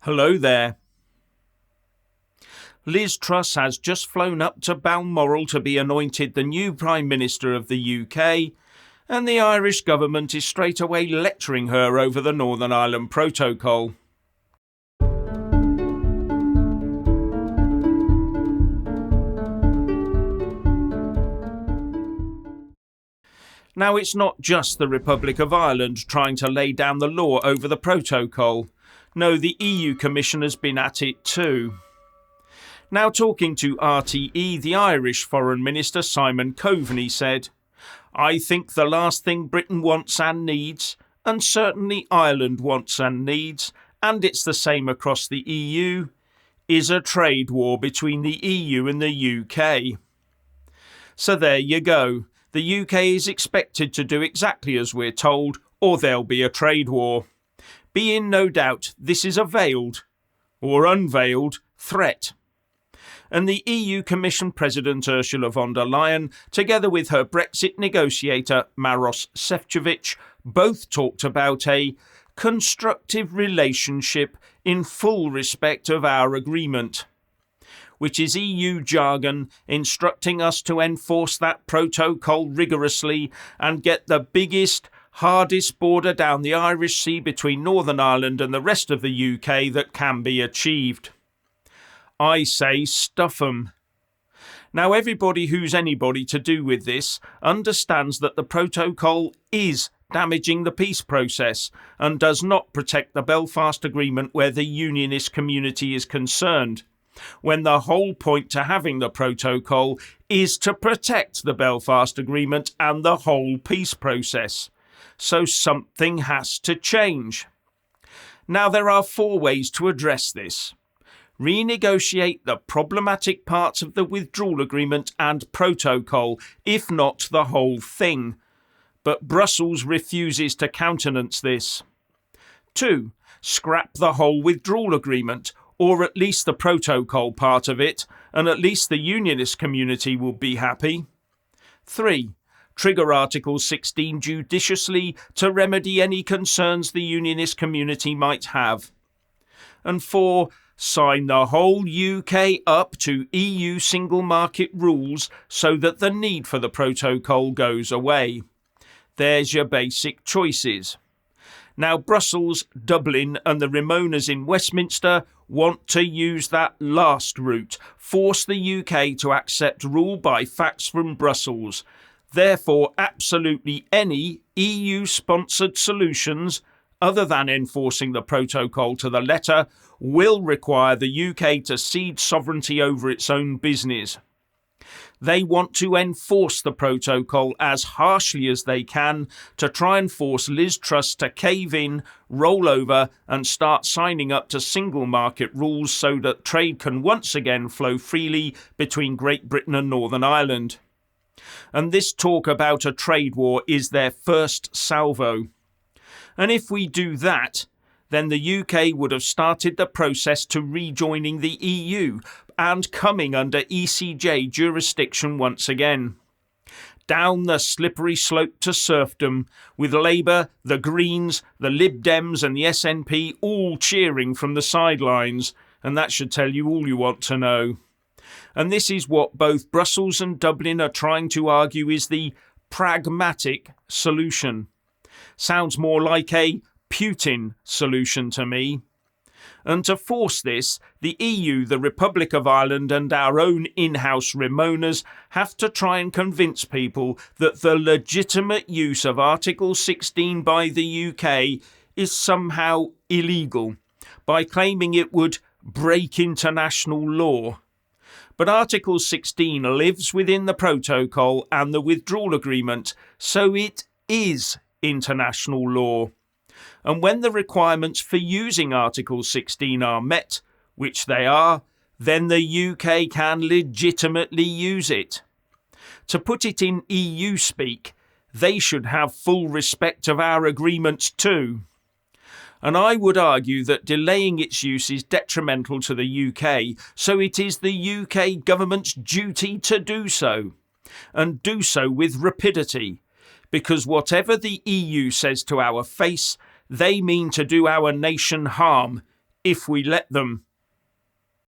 Hello there. Liz Truss has just flown up to Balmoral to be anointed the new Prime Minister of the UK, and the Irish government is straight away lecturing her over the Northern Ireland Protocol. Now, it's not just the Republic of Ireland trying to lay down the law over the protocol. No, the EU Commission has been at it too. Now, talking to RTE, the Irish Foreign Minister Simon Coveney said, "I think the last thing Britain wants and needs, and certainly Ireland wants and needs, and it's the same across the EU, is a trade war between the EU and the UK." So there you go. The UK is expected to do exactly as we're told, or there'll be a trade war. Be in no doubt this is a veiled, or unveiled, threat. And the EU Commission President Ursula von der Leyen, together with her Brexit negotiator Maros Šefčovič, both talked about a constructive relationship in full respect of our agreement, which is EU jargon instructing us to enforce that protocol rigorously and get the biggest, hardest border down the Irish Sea between Northern Ireland and the rest of the UK that can be achieved. I say stuff 'em. Now, everybody who's anybody to do with this understands that the protocol is damaging the peace process and does not protect the Belfast Agreement where the unionist community is concerned, when the whole point to having the protocol is to protect the Belfast Agreement and the whole peace process. So something has to change. Now, there are 4 ways to address this. Renegotiate the problematic parts of the withdrawal agreement and protocol, if not the whole thing. But Brussels refuses to countenance this. 2. Scrap the whole withdrawal agreement, or at least the protocol part of it, and at least the unionist community will be happy. 3. Trigger Article 16 judiciously to remedy any concerns the unionist community might have. And 4. Sign the whole UK up to EU single market rules so that the need for the protocol goes away. There's your basic choices. Now, Brussels, Dublin and the Remoaners in Westminster want to use that last route, force the UK to accept rule by facts from Brussels. Therefore, absolutely any EU-sponsored solutions, other than enforcing the protocol to the letter, will require the UK to cede sovereignty over its own business. They want to enforce the protocol as harshly as they can to try and force Liz Truss to cave in, roll over and start signing up to single market rules so that trade can once again flow freely between Great Britain and Northern Ireland. And this talk about a trade war is their first salvo. And if we do that, then the UK would have started the process to rejoining the EU and coming under ECJ jurisdiction once again. Down the slippery slope to serfdom, with Labour, the Greens, the Lib Dems and the SNP all cheering from the sidelines, and that should tell you all you want to know. And this is what both Brussels and Dublin are trying to argue is the pragmatic solution. Sounds more like a Putin solution to me. And to force this, the EU, the Republic of Ireland and our own in-house Remoaners have to try and convince people that the legitimate use of Article 16 by the UK is somehow illegal, by claiming it would break international law. But Article 16 lives within the protocol and the withdrawal agreement, so it is international law. And when the requirements for using Article 16 are met, which they are, then the UK can legitimately use it. To put it in EU speak, they should have full respect of our agreements too. And I would argue that delaying its use is detrimental to the UK, so it is the UK government's duty to do so, and do so with rapidity, because whatever the EU says to our face, they mean to do our nation harm if we let them.